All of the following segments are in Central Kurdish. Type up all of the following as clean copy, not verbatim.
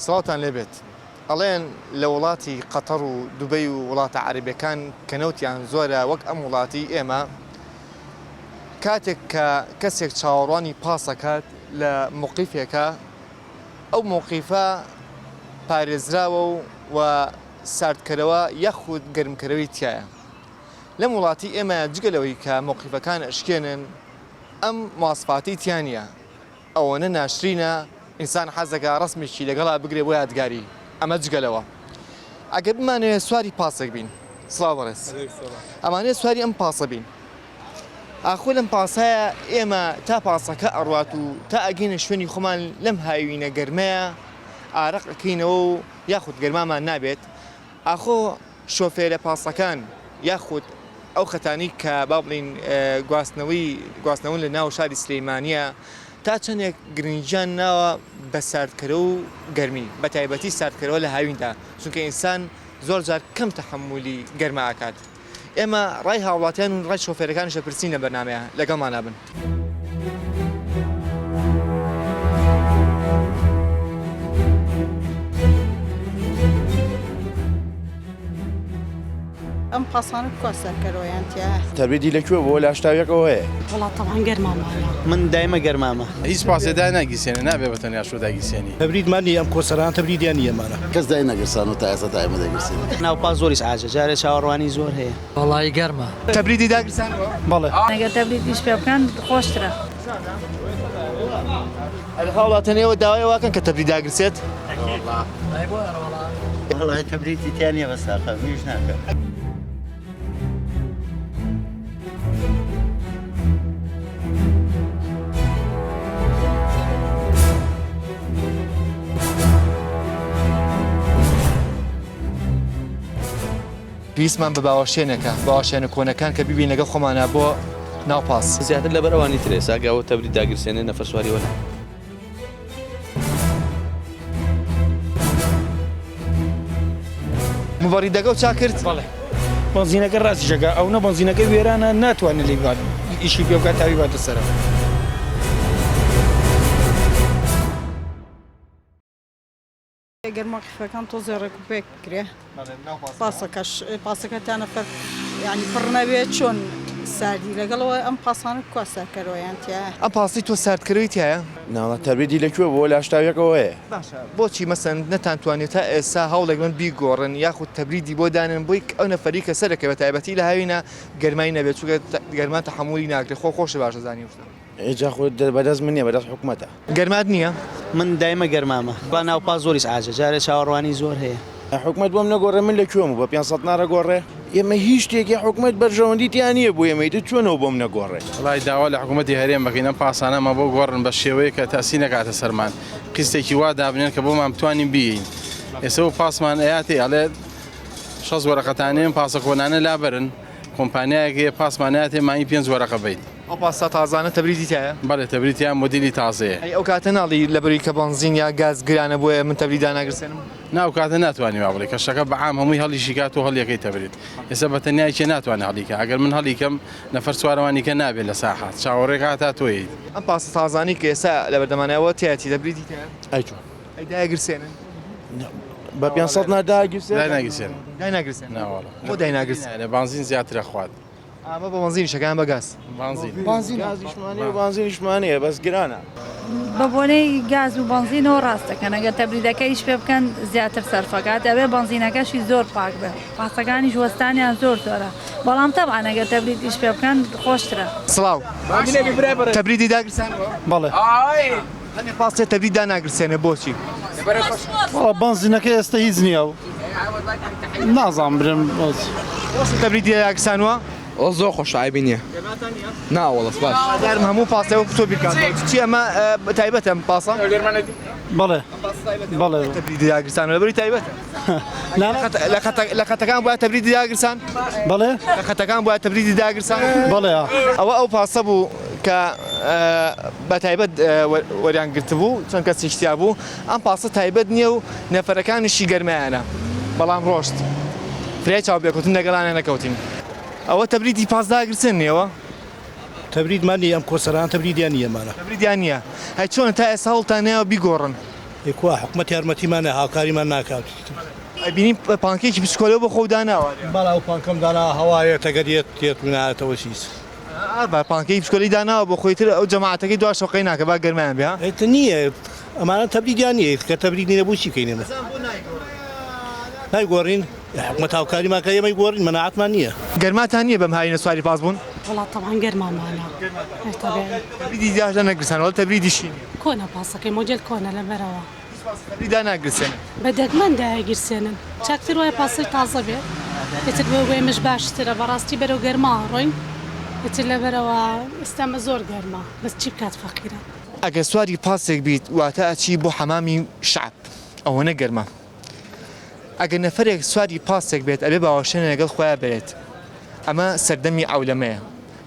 سڵاتان لێبێت ئەڵێن لە وڵاتی قەتەڕ و دوبەی و وڵاتە عەرەبیەکان کە نەوتیان زۆرە وەک ئەم وڵاتی ئێمە کاتێک کە کەسێک چاوەڕوانی پاسەکات لە موقیفێکە ئەو موقیفە پارێزراوە و ساردکەرەوە یەخود گەرمکەرەوەی تایە لەم وڵاتی ئێمە جگەلەوەی کە موقیفەکان ئەشکێنن ئەم ماسفاتی تیانە ئەوەنە ناشرینە ئینسان حەزەکە ڕسمێکی لەگەڵا بگرێ بۆ یادگاری ئەمە جگەلەوە ئەگەر بمانەوێت سواری پاسێک بین سڵاو بەڕێز ئەمانەیە سواری ئەم پاسە بین ئاخۆ لەم پاسایە ئێمە تا پاسەکە ئەڕوات و تا ئەگەینە شوێنی خۆمان لەم هاوینە گەرمەیە ئارەق ئەکەینەوە و یاخود گەرمامان نابێت ئاخۆ شۆفێرە پاسەکان یاخود ئەو خەتانی کە با بڵین گواستنەوەن لە ناو شاری سلەیمانیە تا چەندێک گرنگیان ناوە بە ساردکەرە و گەرمی بە تایبەتی ساردکەرەوە لە هاویندا چونکە ئینسان زۆر جار کەم تەحمولی گەرمە ئاکات ئێمە ڕای هاوڵاتیان و ڕای شۆفێرەکانیشە پرسین لە بەرنامەیە لەگەڵمان نابن. ئەم پاسانە کو سەرکەرۆیان تیا تەبریدی لەکوێ بۆ لە هەشتاویەکەوە هەیە وڵات تەوان گەرمامانە من دایمە گەرمامە هیچ پاسێدا ناگیسێنە نابێ بە تەنیا شۆ داگیسێنی تەبریدمانی ئەم کۆسەران تەبریدیان ئێمانە کەس دای نەگەرسان و تا ئێستا دایمە دەگرسێنی ناوپاس زۆریش ئاژە جارێ چاوەڕوانی زۆر هەیە وەڵی گەرمە تەبریدی داگرسانەوە بەڵێ ئەگەر تەبریدیش پێ بکەن خۆشترە ئەگە هاوڵاتەنەوە داوای واکەن کە تەبرید داگرسێت وەڵی تەبریدی تیانە بەساقە میش ناکە پێویستمان بە باوەشێنێکە باوەشێنە کۆنەکان کە بیبین لەگەڵ خۆمانە بۆ ناوپاس زیاتر لە بەرەوانی ترێ ساگاوە تەبرید داگرسێنێ نەفەر سواری وەلا مبەڕی دەگە و چا کرد؟ بەڵێ بنزینەکە ڕاستیشەکە ئەو نە بنزینەکە وێرانە ناتوانێت لێ ئیشی پێ بکات تاوی باتە سەرەوە ئەگەر موقیفەکان تۆزێ ڕێکوپێک کرێ پاسەکەتانە فەر یعنی پڕ نەبێت چۆن ساردی لەگەڵەوە ئەم پاسانە کو سەرکەرۆیان تیا ئەم پاسی تۆ ساردکەرەوەی تایە؟ ناڵە تەبریدی لەکوێ بۆ لە هەشتاویەکەوە هەیە باشە بۆچی مەسەن نەتانتوانێت تا ئێستا هەوڵێک من بیگۆڕن یاخود تەبریدی بۆ دانن بۆی ئەو نەفەری کە سەرەکە بە تایبەتی لە هاوینە گەرمای نەبێت چونکە گەرمان تەحمولی ناکرێت خۆشە باشە زانی وشتە ئێجا خۆت بەدەست من نییە بەدەست حکومەتە گەرمات نییە؟ من دایمە گەرمامە با ناوپاس زۆریش ئاژە جارێ چاوەڕوانی زۆر هەیە حکومەت بۆم نەگۆڕێ من لەکوێم و بە 500 ناڕەگۆڕێ ئێمە هیچ شتێکی حکومەت بەرژەوەندیتیان نییە بۆ ئێمەی چۆنەوە بۆم نەگۆڕێ وڵای داوا لە حکوومەتی هەرێم بەکەین ئەم پاسانەمە بۆ گۆڕن بە شێوەیە کە تاسی نەکاتە سەرمان قیستێکی وا دابنێن کە بۆمان بتوانین بین ئێستا و پاسمان ئەیاتی ئەڵێ 6 وەرەقەتانەیە پاسە کۆنانە لابەرن کۆمپانیایەکێ پاسمانایەتێ مای 5 وەرەقە بیت ئەو پاستا تازانە تەبریدی تایە؟ بەڵێ تەبریدیان مۆدیلی تازەیە ئەو کاتە ناڵی لەبەری کە بنزین یا گاز گرانە بۆیە من تەبریدا ناگرسێنم ناو کاتە ناتوانانی وا بڵێ کە شەکە بەعام هەمووی هەڵیشی کات و هەڵیەکەی تەبرید ئێستا بە تەنیایکێ ناتوانێت هەڵیکە ئەگەر من هەڵیکەم نەفەر سوارەوانیکە نابێت لە ساحات چاوەڕێک هاتا تۆیت ئەم پاسە تازانی کە ئێستا لە بەردەمانەوە تایەتی تەبریدی تایە؟ ئەیچۆ ئەی داگرسێنن؟ بە 500 ناداگرسێ دایناگیسێن دایناگرسێن ناوەڵە بۆ دایناگرسێن لە بنزین زیاترە خوات ئەمە بە بنزین شەکان بە گاز گازیشمانەیە و بنزینیشمانەیە بەس گرانە بە بۆنەی گاز و بنزینەوە ڕاستەکەن ئەگەر تەبریدەکەیش پێ بکەن زیاتر سەرفەکات ئەوێ بنزینەکەشی زۆر پاک بێ پاسەکانی وەستانیان زۆر زۆرە بەڵام تەبعان ئەگەر تەبریدیش پێ بکەن خۆشترە سڵاو تەبریدی داگرسانەوە؟ بەڵێ هەنێ پاسێ تەبرید داناگرسێنە بۆچی؟ بەڵێ بنزینەکە ئێستا هیچ نییە و نازانم برم تەبریدی داگرسانەوە؟ ئەو زۆر خۆشایبی نییە ناوەڵەس باش دارم هەموو پاسەوە تۆ بیکات چی ئەمە تایبەتە ئەم پاسە؟ بەڵێ بەڵێ تەبریدی داگرسانەوە لەبەری تایبەتە؟ لە خەتەکان بۆە تەبریدی داگرسان؟ بەڵێ لە خەتەکان بۆە تەبریدی داگرسان؟ بەڵێ ئەوە ئەو پاسە بوو کە بە تایبەت وەریان گرتبوو چەند کەس شتیا بوو ئەم پاسە تایبەت نییە و نەفەرەکانیشی گەرمایانە بەڵام ڕۆشت فرای چاو بێکوتن لەگەڵانە نەکەوتین ئەوە تەبریدی پاس داگرسێنیەوە؟ تەبریدمانی ئەم کۆسەران تەبریدیان ئێمانە تەبریدیان نییە هەی چۆن تا ئێستا هەوڵتان نایەوە بیگۆڕن هیکوا حکومەت یارمەتیمانە هاوکاریمان ناکات بینی پانکێکی پسکۆلە بۆ خۆ داناوە بەڵاو پانکەم دانا هەوایە تەگە دێت منایەتەوە سیس پانکەی پسکۆلی داناوە بۆ خۆیتر ئەو جەماعەتەکەی دوا شۆقەی ناکە با گەرمایان بێ ئێت نییە ئەمانە تەبریدیان نیە کە تەبریدی نەبوو چی بکەینێمە نایگۆڕین حکومەت هاوکاریمان کە ئێمەی گۆڕین مەناعەتمان نییە گەرماتان نییە بەم هاوینە سواری پاس بوون والله طبعا گەرما مانا تەبریدی دیاشدا نەگرسانەوە تەبریدیشی کۆنە پاسەکەی مۆجل کۆنە لەبەرەوە تەبریدا ناگرسێنن بە دەگمەندایە گیرسێنن چاکتر وایە پاسی تازە بێت ئێتر بۆ وێمەش باشترە بەڕاستی بەرەو گەرما ڕۆین ئێتر لەبەرەوە ئێستامە زۆر گەرما بەس چی بکات فەقیرە ئەگە سواری پاسێک بیت واتە ئەچی بۆ حەمامی شعب ئەوە نەگەرمە ئەگە نەفرێک سواری پاسێک بێت ئەبێ باوەشێنە لەگەڵ خۆیان بێت ئەمە سەردەمی ئەولەمەیە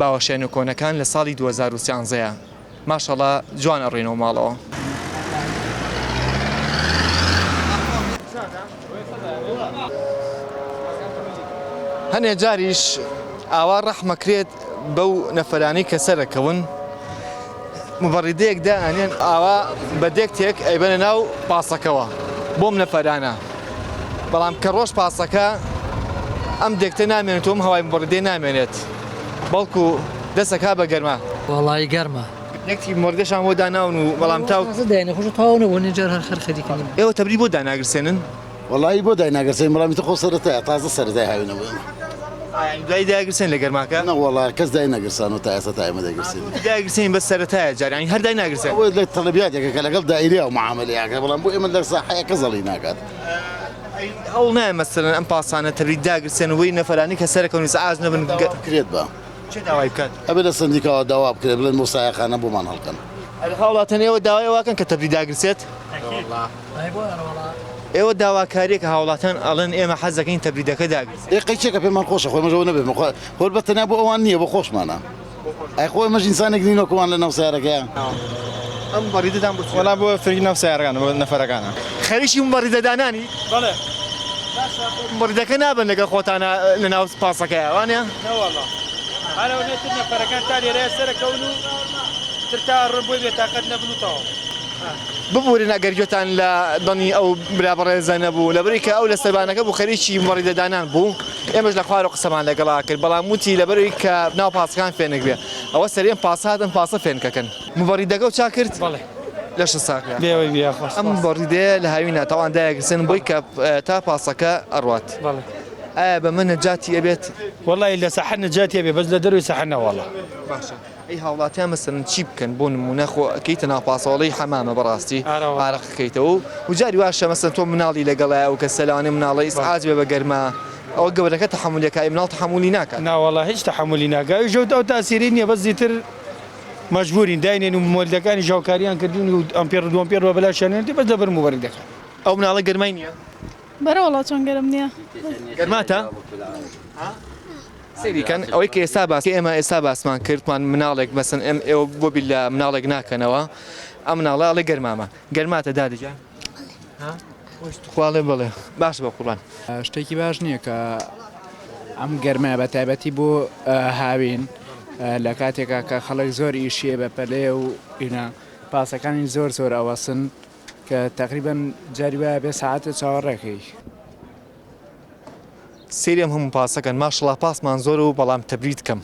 باوەشێنە کۆنەکان لە ساڵی 2013ەیە ماشەڵڵا جوان ئەڕێنەوە ماڵەوە هەنێ جاریش ئاوا ڕەحمەکرێت بەو نەفەرانی کە سەرەکەون مبەڕیدەیەک دائانێن ئاوا بە دێکتێک ئەیبەنە ناو پاسەکەوە بۆم نەفەرانە بەڵام کە ڕۆژ پاسەکە ئەم دێکتە نامێنێت و ئەم هەوای مبەڕیدەی نامێنێت بەڵکو دەسەکا بە گەرما وڵی گەرمە یەکتی مردەشان بۆ داناون و بەڵام تاو دێنە خۆش تاوانە بۆ نێجار هەر خەرخەریکردن ئێوە تەبری بۆ داناگرسێنن وڵی بۆ دایناگەرسین بەڵامی خۆ سەرەتای تازە سەرەتای هاوینەوە دوای داگرسێن لە گەرماکە نەوەڵا کەس داینەگرسان و تا ئێستا تا ئێمە دەگرسین داگرسێن بە سەرەتایە جارانی هەر دای ناگرسێن ئەوە لە تەلەبیاتێکە کە لەگەڵ دائیریا و معاملەیەکە بەڵام بۆ ئێمە لە ساحەیە کە زەڵی ناکات ئەو نایە مەسەرەن ئەم پاسانە تەبری داگرسێن وەی نەفەرانی کە سەرەکەون سەعاز نەبن کرێت بە چه داوای بکات ئەبێ لە سندیکاوە داوا بکرێت بڵێن مۆسایەخانە بۆمان هەڵکەن هاوڵاتەن ئێوە داوای واکەن کە تەبری داگرسێت ئێوە داواکاریەکە هاوڵاتان ئەڵێن ئێمە حەزەکەین تەبریدەکە داگرسێت قەیچێکە پێمان خۆشە خۆی مەژەوە نەبێ خۆر بەتەنیا بۆ ئەوان نییە بۆ خۆشمانە ئەی خۆی مەژ ئینسانێک نینەوەکەوان لە ناو سیارەکەیان ئەم بەڕیدەدان بۆ وەڵا بۆ فری ناو سیارەکان بۆ نەفەرەکانە خەریکی بەڕیدەدانانی بەڵێ بەڕیدەکە نابن لەگەڵ خۆتانە لە ناو پاسەکەیە وانە نەوەڵا هەرەوە نێتر نەفەرەکان تا لێرەیە سەرەکەون و تر تا ڕبووی بێت تاقەت نەبنوتەوە ببورن ئەگەر گوێتان لە دڵنی ئەو برابڕێزە نەبوو لەبەری کە ئەو لە سەربانەکە بوو خەریکی بەڕیدەدانان بوو ئێمەش لە خوار و قسەمان لەگەڵا کرد بەڵام وتی لەبەروی کە ناو پاسەکان فێنێک بێ ئەوە سەرێن پاساتن پاسە فێنکەکەن مبەڕیدەکە و چا کرد بەڵێ لە ش ساکە بێەوەی بیا ئەم بەڕیدەیە لە هاوینە تاوان دایەگرسن بۆی کە تا پاسەکە ئەڕوات بەڵێ ئایا بە من نەجاتی ئەبێت وڵی لە سەحە نەجاتیە بێ بەس لە دەروی سەحەنەوەڵە باشە ئەی هاوڵاتیان مەسەرن چی بکەن بۆ نمونە خۆ ئەکەیتە ناوپاسەوەڵی حەمامە بەڕاستی ئارەقەکەیتەوە و جاری واشە مەسەن تۆ مناڵی لەگەڵایە و کە سەلانێ مناڵی ئیسعاج بێ بە گەرما ئەوە گەورەکە تەحمولیەکە مناڵ تەحمولی ناکات ناوەڵا هیچ تەحملی ناگای ژەوت ئەو تاسیری نییە بەس زیتر مەجبورین داینێن و مۆلدەکانی ژاوکاریان کردین و ئەمپێر و دومپێر وە بەلاشێنێتی بەس دەبەر مبەرگەکە ئەو مناڵە گەرمای نییە بەرە وڵات چۆن گەرم نییە گەرماتە سریکەن ئەوەی کە ئێستا باسی ئێمە ئێستا باسمان کردمان مناڵێک مەسن ئەم ئێوە بۆ بیل لە مناڵێک ناکەنەوە ئەم مناڵە ئەڵێ گەرمامە گەرماتە دادجان خواڵێ بڵێ باش بە قوڵان شتێکی باش نییە کە ئەم گەرمە بە تایبەتی بۆ هاوین لە کاتێکا کە خەڵک زۆر ئیشیە بە پەلێ و ئینە پاسەکانی زۆر زۆر ئەوەسن کە تقریبان جاری وایە بێ ساعتە چاوەڕێکەی سێریم هەموو پاسەکەن ماشڵا پاسمان زۆر و بەڵام تەبریت کەم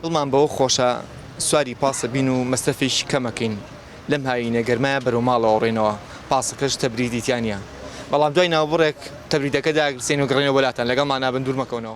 دڵمان بەوە خۆشە سواری پاسە بین و مەسرفێکی کەمەکەین لەم هاوینە گەرمایە بەرەو ماڵەوە ڕێنەوە پاسەکەش تەبریدیتیانە بەڵام دوای ناوبڕێک تەبریدەکە داگرسێن و گڕێنەوە وەلاتان لەگەڵ مانابن دوور مەکەونەوە